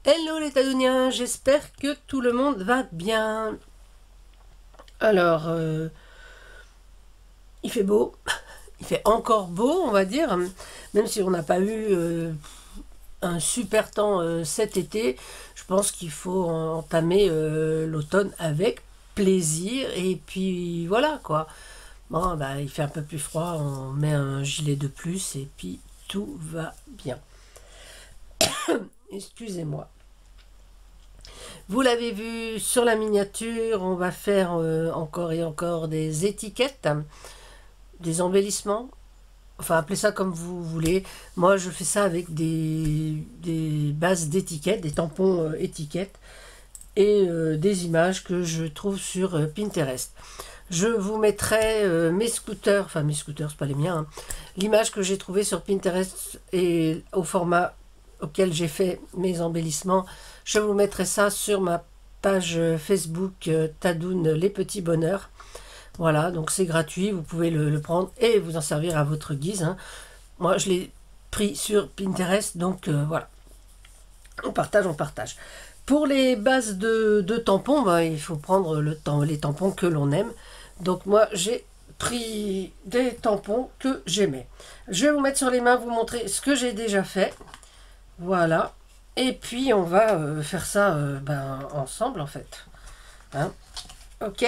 Hello les Tadoniens, j'espère que tout le monde va bien. Alors, il fait beau, il fait encore beau, on va dire, même si on n'a pas eu un super temps cet été. Je pense qu'il faut entamer l'automne avec plaisir, et puis voilà quoi. Bon, bah, il fait un peu plus froid, on met un gilet de plus, et puis tout va bien. Excusez-moi. Vous l'avez vu sur la miniature, on va faire encore et encore des étiquettes, des embellissements. Enfin, appelez ça comme vous voulez. Moi, je fais ça avec des bases d'étiquettes, des tampons étiquettes et des images que je trouve sur Pinterest. Je vous mettrai mes scooters, enfin mes scooters, c'est pas les miens, hein, l'image que j'ai trouvée sur Pinterest et au format auquel j'ai fait mes embellissements. Je vous mettrai ça sur ma page Facebook Tadoun Les Petits Bonheurs. Voilà, donc c'est gratuit, vous pouvez le prendre et vous en servir à votre guise, hein. Moi, je l'ai pris sur Pinterest, donc voilà. On partage, on partage. Pour les bases de tampons, bah, il faut prendre les tampons que l'on aime. Donc moi, j'ai pris des tampons que j'aimais. Je vais vous mettre sur les mains, vous montrer ce que j'ai déjà fait. Voilà. Et puis, on va faire ça ensemble, en fait. Hein? Ok.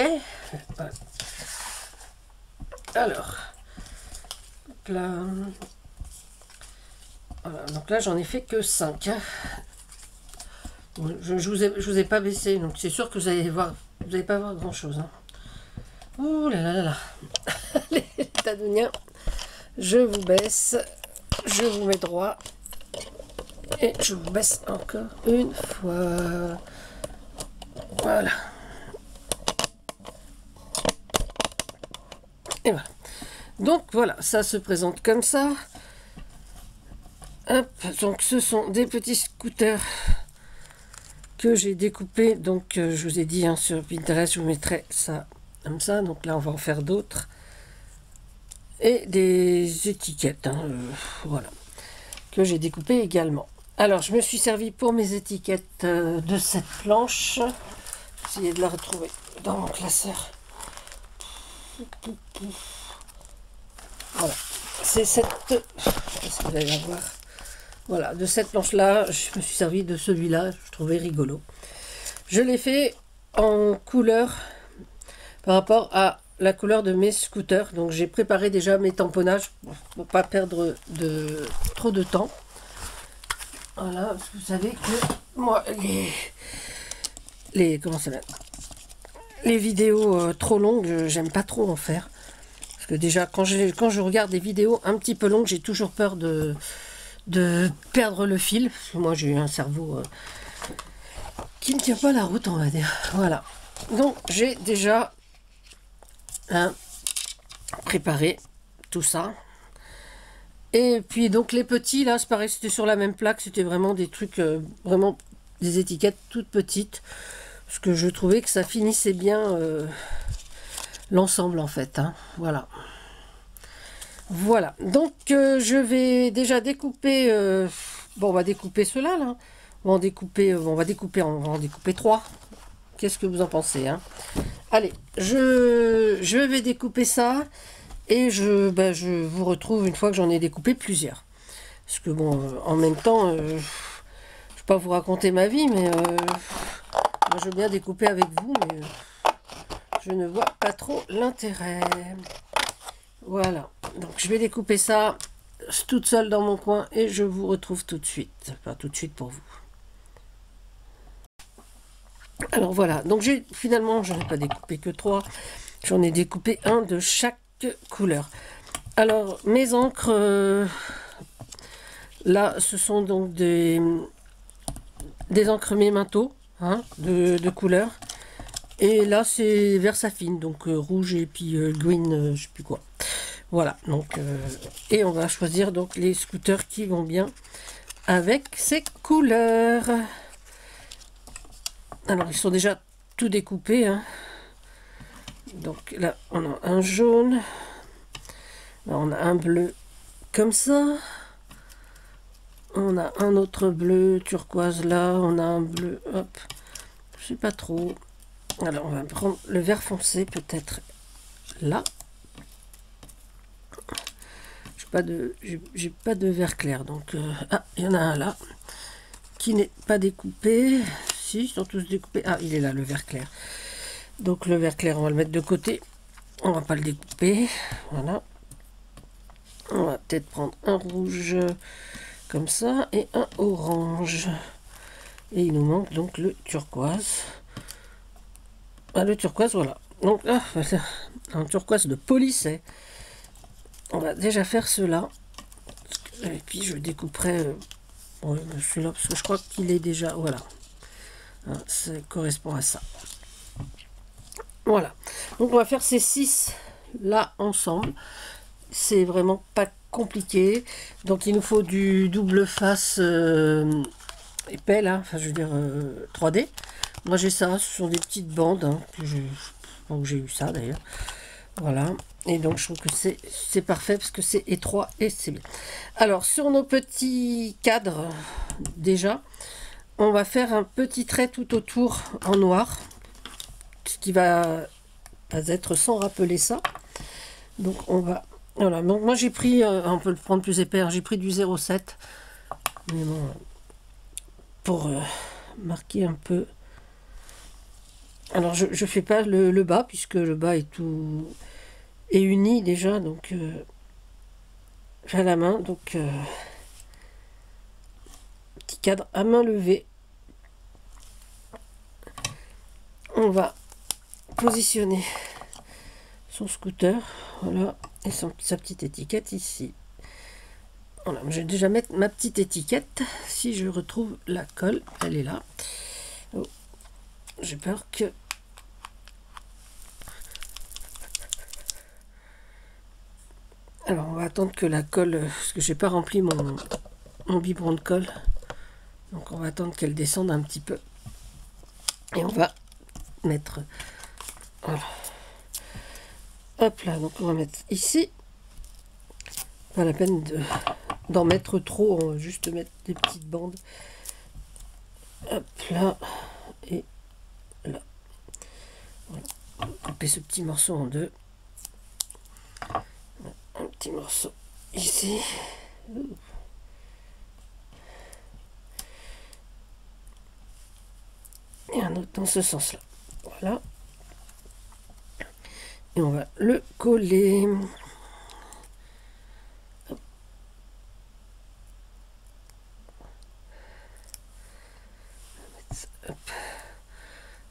Alors. Là, voilà. Donc là, j'en ai fait que 5. Je vous ai pas baissé, donc c'est sûr que vous allez voir, vous n'allez pas voir grand chose. Hein. Ouh là là là là. Les Tadoniens, je vous baisse, je vous mets droit et je vous baisse encore une fois. Voilà. Et voilà. Donc voilà, ça se présente comme ça. Hop, donc ce sont des petits scooters que j'ai découpés. Donc je vous ai dit hein, sur Pinterest, je vous mettrai ça comme ça. Donc là, on va en faire d'autres. Et des étiquettes, hein, voilà, que j'ai découpées également. Alors, je me suis servi pour mes étiquettes de cette planche. J'essayer de la retrouver dans mon classeur. Voilà, c'est cette... Qu'est-ce que vous allez voir? Voilà, de cette planche-là, je me suis servi de celui-là, je trouvais rigolo. Je l'ai fait en couleur par rapport à la couleur de mes scooters. Donc j'ai préparé déjà mes tamponnages pour pas perdre trop de temps. Voilà, parce que vous savez que moi, comment ça va, les vidéos trop longues, j'aime pas trop en faire. Parce que déjà, quand je regarde des vidéos un petit peu longues, j'ai toujours peur de perdre le fil. Parce que moi, j'ai un cerveau qui ne tient pas la route, on va dire. Voilà. Donc, j'ai déjà préparé tout ça. Et puis, donc, les petits, là, c'est pareil, c'était sur la même plaque. C'était vraiment des trucs, vraiment des étiquettes toutes petites. Parce que je trouvais que ça finissait bien l'ensemble, en fait. Hein. Voilà. Voilà, donc je vais déjà découper, bon on va découper cela là, on va en découper, on va en découper 3. Qu'est-ce que vous en pensez hein? Allez, je vais découper ça et je vous retrouve une fois que j'en ai découpé plusieurs. Parce que bon, en même temps, je ne vais pas vous raconter ma vie, mais moi je veux bien découper avec vous, mais je ne vois pas trop l'intérêt. Voilà, donc je vais découper ça toute seule dans mon coin et je vous retrouve tout de suite. Enfin, tout de suite pour vous. Alors voilà, donc finalement, je n'ai pas découpé que 3. J'en ai découpé un de chaque couleur. Alors, mes encres, là, ce sont donc des encres Memento, hein, de couleur. Et là, c'est Versafine, donc rouge et puis green, je sais plus quoi. Voilà, donc et on va choisir donc les scooters qui vont bien avec ces couleurs. Alors ils sont déjà tout découpés. Hein. Donc là on a un jaune, là on a un bleu comme ça, On a un autre bleu turquoise là, on a un bleu, hop, je sais pas trop. Alors on va prendre le vert foncé peut-être là. J'ai pas de vert clair, donc ah, il y en a un là qui n'est pas découpé. Si, ils sont tous découpés. Ah, il est là le vert clair. Donc le vert clair, on va le mettre de côté. On va pas le découper. Voilà. On va peut-être prendre un rouge comme ça et un orange. Et il nous manque donc le turquoise. Ah, le turquoise, voilà. Donc là, un turquoise de Polisset. On va déjà faire cela. Et puis je découperai celui-là parce que je crois qu'il est déjà. Voilà. Hein, ça correspond à ça. Voilà. Donc on va faire ces 6 là ensemble. C'est vraiment pas compliqué. Donc il nous faut du double face épais là. Enfin je veux dire 3D. Moi j'ai ça. Ce sont des petites bandes hein, que j'ai eu ça d'ailleurs. Voilà. Et donc je trouve que c'est parfait parce que c'est étroit et c'est bien. Alors sur nos petits cadres déjà, on va faire un petit trait tout autour en noir. Ce qui va être sans rappeler ça. Donc on va... Voilà, donc moi j'ai pris, on peut le prendre plus épais, hein, j'ai pris du 0,7. Mais bon, pour marquer un peu... Alors je fais pas le bas, puisque le bas est tout... est uni déjà, donc... à la main, donc... petit cadre à main levée. On va positionner son scooter, voilà, et sa petite étiquette ici. Voilà, je vais déjà mettre ma petite étiquette. Si je retrouve la colle, elle est là. Oh, j'ai peur que... Alors, on va attendre que la colle... Parce que j'ai pas rempli mon biberon de colle. Donc, on va attendre qu'elle descende un petit peu. Et on va mettre... Voilà. Hop là, donc on va mettre ici. Pas la peine d'en mettre trop, on va juste mettre des petites bandes. Hop là, et là. Voilà. Couper ce petit morceau en deux. Un petit morceau ici. Et un autre dans ce sens-là. Voilà. Et on va le coller.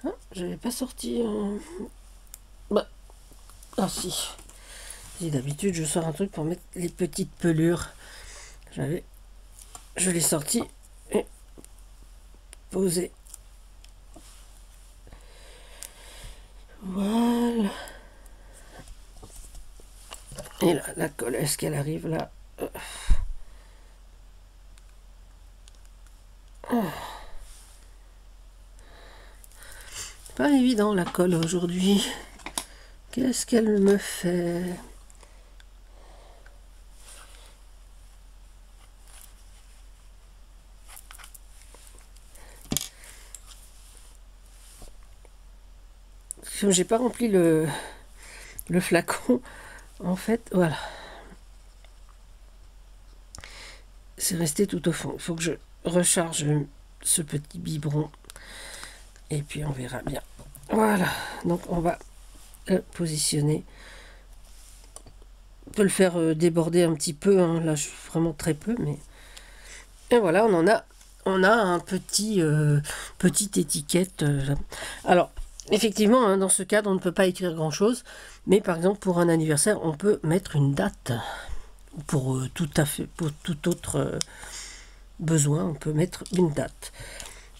Ah, je n'avais pas sorti. Bah. Ah si. Si d'habitude je sors un truc pour mettre les petites pelures. Je l'ai sorti et posé. Voilà. Et là, la colle, est-ce qu'elle arrive là? Pas évident la colle aujourd'hui. Qu'est-ce qu'elle me fait? Comme j'ai pas rempli le flacon, en fait, voilà. C'est resté tout au fond. Il faut que je recharge ce petit biberon. Et puis on verra bien. Voilà. Donc on va le positionner. On peut le faire déborder un petit peu. Hein. Là, je suis vraiment très peu. Mais... Et voilà, on a un petite étiquette. Alors, effectivement, hein, dans ce cadre, on ne peut pas écrire grand-chose. Mais par exemple, pour un anniversaire, on peut mettre une date. Pour tout autre besoin, on peut mettre une date.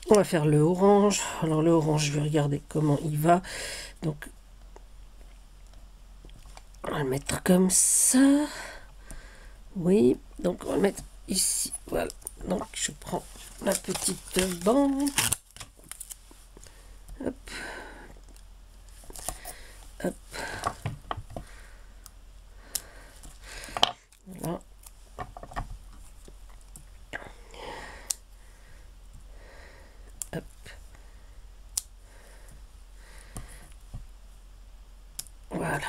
On va faire le orange. Alors le orange, je vais regarder comment il va. Donc, on va le mettre comme ça. Oui, donc on va le mettre ici. Voilà. Donc je prends la petite bande. Hop. Hop. Voilà. Hop. Voilà.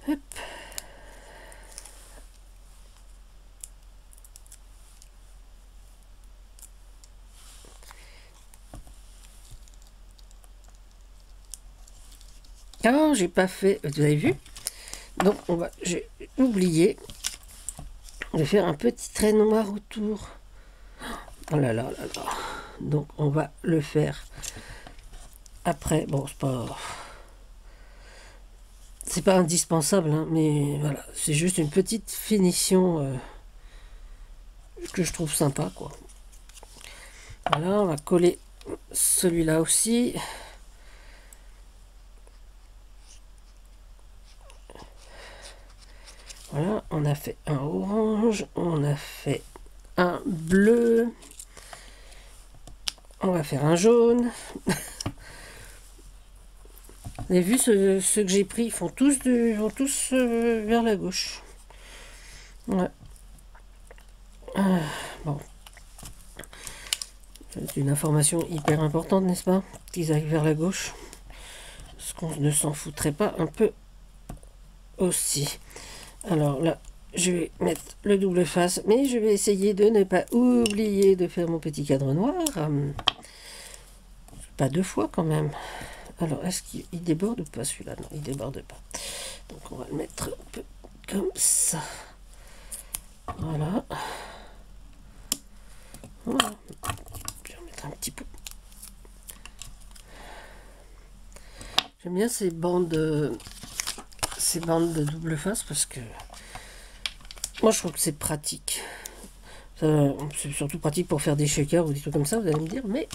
Hop. Ah, j'ai pas fait, vous avez vu? Donc j'ai oublié de faire un petit trait noir autour. Oh là là là là. Donc on va le faire après. Bon, c'est pas indispensable, hein, mais voilà, c'est juste une petite finition que je trouve sympa, quoi. Voilà, on va coller celui-là aussi. Voilà, on a fait un orange, on a fait un bleu, on va faire un jaune. Vous avez vu ceux que j'ai pris, ils vont tous vers la gauche. Ouais. Bon. C'est une information hyper importante, n'est-ce pas? Qu'ils aillent vers la gauche. Parce qu'on ne s'en foutrait pas un peu aussi. Alors là, je vais mettre le double face, mais je vais essayer de ne pas oublier de faire mon petit cadre noir. Pas deux fois quand même. Alors, est-ce qu'il déborde ou pas celui-là? Non, il déborde pas. Donc on va le mettre un peu comme ça. Voilà. Voilà. Je vais en mettre un petit peu. J'aime bien ces bandes de double face parce que moi je trouve que c'est pratique. C'est surtout pratique pour faire des shakers ou des trucs comme ça, vous allez me dire, mais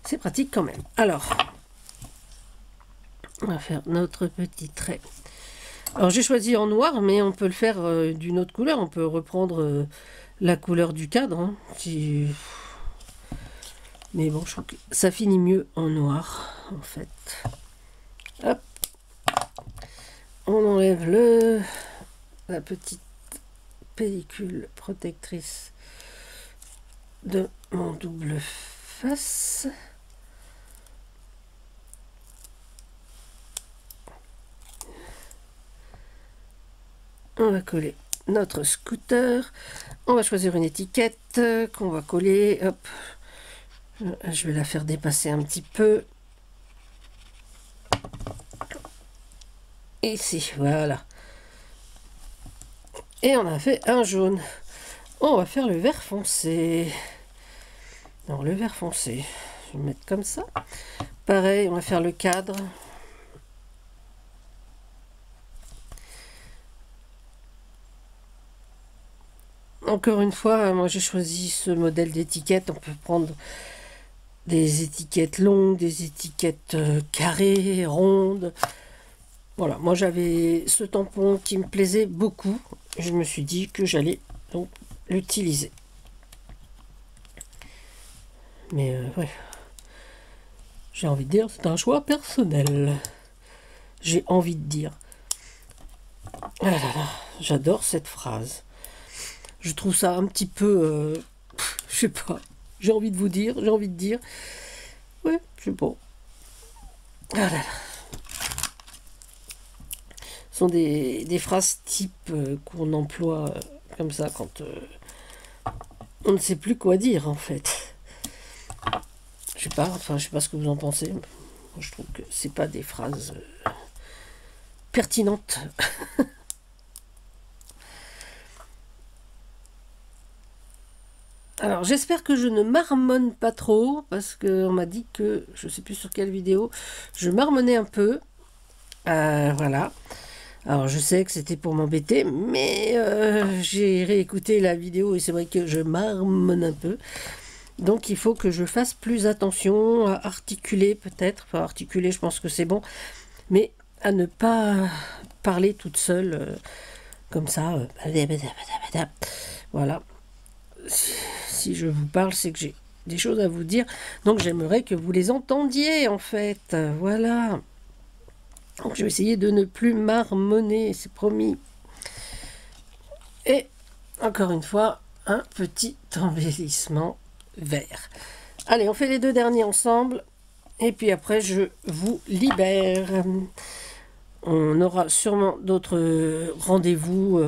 c'est pratique quand même. Alors, on va faire notre petit trait. Alors j'ai choisi en noir, mais on peut le faire d'une autre couleur. On peut reprendre la couleur du cadre. Hein, mais bon, je trouve que ça finit mieux en noir, en fait. Hop. On enlève la petite pellicule protectrice de mon double face. On va coller notre scooter. On va choisir une étiquette qu'on va coller. Hop. Je vais la faire dépasser un petit peu. Ici, voilà. Et on a fait un jaune. On va faire le vert foncé. Alors le vert foncé, je vais le mettre comme ça. Pareil, on va faire le cadre. Encore une fois, moi j'ai choisi ce modèle d'étiquette. On peut prendre des étiquettes longues, des étiquettes carrées, rondes. Voilà, moi j'avais ce tampon qui me plaisait beaucoup. Je me suis dit que j'allais donc l'utiliser. Mais ouais, j'ai envie de dire, c'est un choix personnel. J'ai envie de dire. Ah là là, j'adore cette phrase. Je trouve ça un petit peu, je sais pas. J'ai envie de vous dire, j'ai envie de dire. Ouais, je sais pas. Ah là là. Ce sont des phrases type qu'on emploie comme ça quand on ne sait plus quoi dire en fait. Je sais pas, enfin je sais pas ce que vous en pensez. Moi, je trouve que c'est pas des phrases pertinentes. Alors j'espère que je ne marmonne pas trop parce qu'on m'a dit que je sais plus sur quelle vidéo je marmonnais un peu. Voilà. Alors je sais que c'était pour m'embêter, mais j'ai réécouté la vidéo et c'est vrai que je marmonne un peu. Donc il faut que je fasse plus attention à articuler peut-être. Enfin articuler je pense que c'est bon. Mais à ne pas parler toute seule comme ça. Voilà. Si je vous parle, c'est que j'ai des choses à vous dire. Donc j'aimerais que vous les entendiez en fait. Voilà. Donc je vais essayer de ne plus marmonner, c'est promis. Et encore une fois, un petit embellissement vert. Allez, on fait les 2 derniers ensemble. Et puis après, je vous libère. On aura sûrement d'autres rendez-vous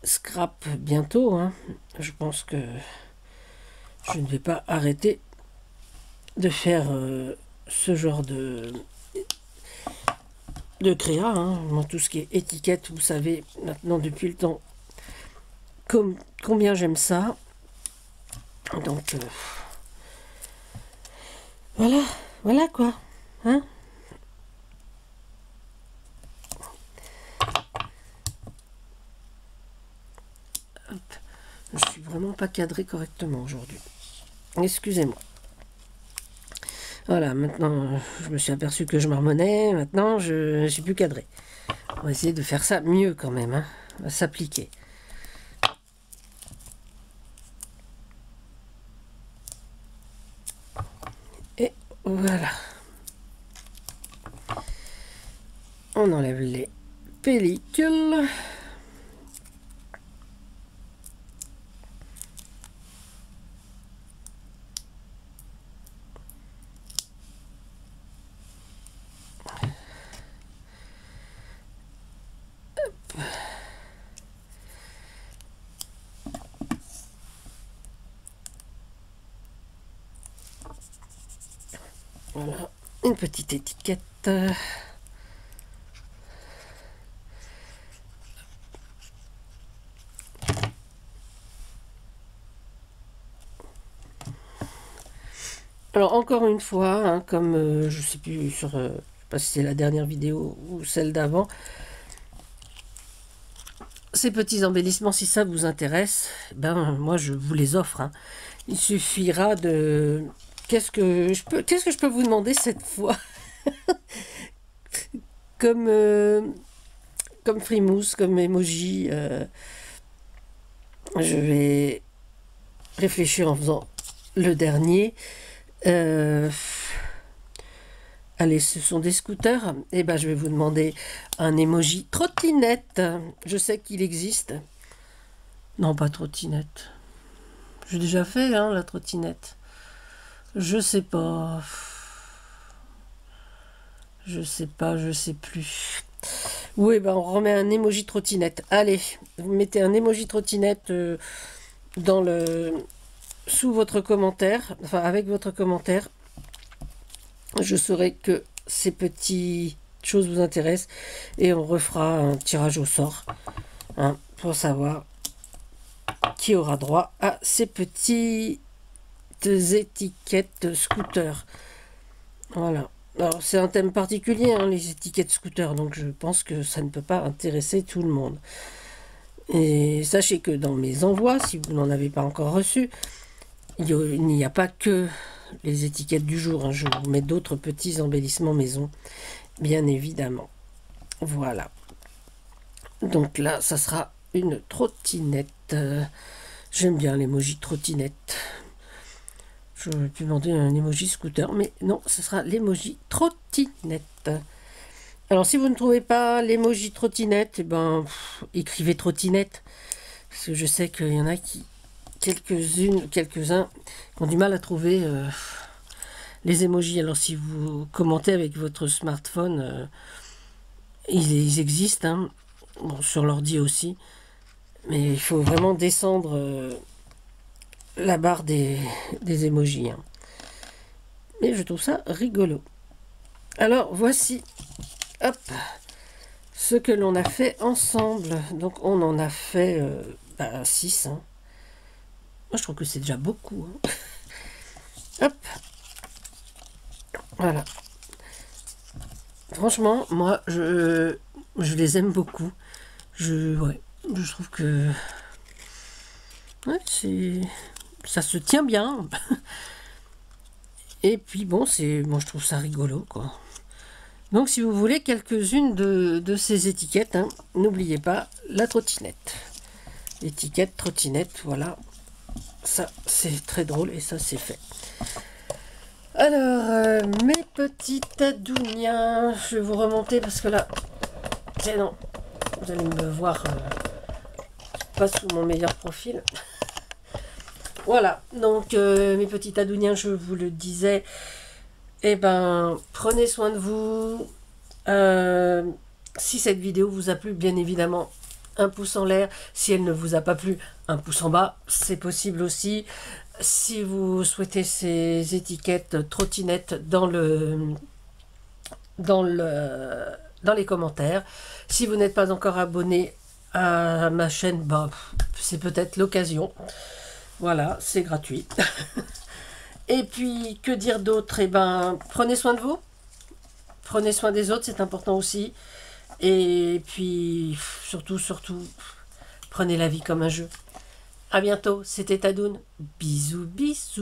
scrap bientôt. Hein. Je pense que je ne vais pas arrêter de faire ce genre de créa. Hein. Bon, tout ce qui est étiquette, vous savez maintenant depuis le temps combien j'aime ça. Donc voilà quoi. Hein. Je suis vraiment pas cadré correctement aujourd'hui. Excusez-moi. Voilà, maintenant je me suis aperçu que je marmonnais. Maintenant je suis plus cadré. On va essayer de faire ça mieux quand même. Hein. On va s'appliquer. Et voilà. On enlève les pellicules. Voilà, une petite étiquette. Alors encore une fois, hein, comme je sais plus sur, je sais pas si c'est la dernière vidéo ou celle d'avant, ces petits embellissements, si ça vous intéresse, ben moi je vous les offre. Hein. Il suffira de... Qu'est-ce que je peux vous demander cette fois? Comme Frimousse, comme emoji, je vais réfléchir en faisant le dernier. Allez, ce sont des scooters. Et ben, je vais vous demander un emoji trottinette. Je sais qu'il existe. Non, pas trottinette. J'ai déjà fait, hein, la trottinette. Je sais pas. Je sais pas, je sais plus. Oui, ben on remet un emoji trottinette. Allez, vous mettez un emoji trottinette dans le... sous votre commentaire, enfin avec votre commentaire. Je saurai que ces petites choses vous intéressent et on refera un tirage au sort hein, pour savoir qui aura droit à ces petites étiquettes scooter. Voilà. Alors c'est un thème particulier, hein, les étiquettes scooter, donc je pense que ça ne peut pas intéresser tout le monde. Et sachez que dans mes envois, si vous n'en avez pas encore reçu, il n'y a pas que les étiquettes du jour. Hein. Je vous mets d'autres petits embellissements maison, bien évidemment. Voilà. Donc là, ça sera une trottinette. J'aime bien l'emoji trottinette. J'aurais pu demander un emoji scooter, mais non, ce sera l'emoji trottinette. Alors, si vous ne trouvez pas l'emoji trottinette, eh ben, écrivez trottinette. Parce que je sais qu'il y en a qui, quelques-uns, qui ont du mal à trouver les emojis. Alors, si vous commentez avec votre smartphone, ils existent, hein. Bon, sur l'ordi aussi. Mais il faut vraiment descendre la barre des emojis. Hein. Mais je trouve ça rigolo. Alors, voici, hop, ce que l'on a fait ensemble. Donc, on en a fait 6. Hein. Moi, je trouve que c'est déjà beaucoup. Hein. Hop. Voilà. Franchement, moi, je les aime beaucoup. Je trouve que ouais, ça se tient bien. Et puis bon, je trouve ça rigolo, quoi. Donc, si vous voulez quelques-unes de ces étiquettes, hein, n'oubliez pas la trottinette. Étiquette trottinette, voilà. Ça, c'est très drôle et ça, c'est fait. Alors, mes petit Adounia. Je vais vous remonter parce que là, c'est non, vous allez me voir pas sous mon meilleur profil. Voilà, donc mes petits Adouniens, je vous le disais, eh ben, prenez soin de vous. Si cette vidéo vous a plu, bien évidemment, un pouce en l'air. Si elle ne vous a pas plu, un pouce en bas, c'est possible aussi. Si vous souhaitez ces étiquettes trottinettes dans les commentaires. Si vous n'êtes pas encore abonné à ma chaîne, bah, c'est peut-être l'occasion. Voilà, c'est gratuit. Et puis, que dire d'autre? Eh ben, prenez soin de vous. Prenez soin des autres, c'est important aussi. Et puis, surtout, prenez la vie comme un jeu. À bientôt, c'était Tadoun. Bisous, bisous.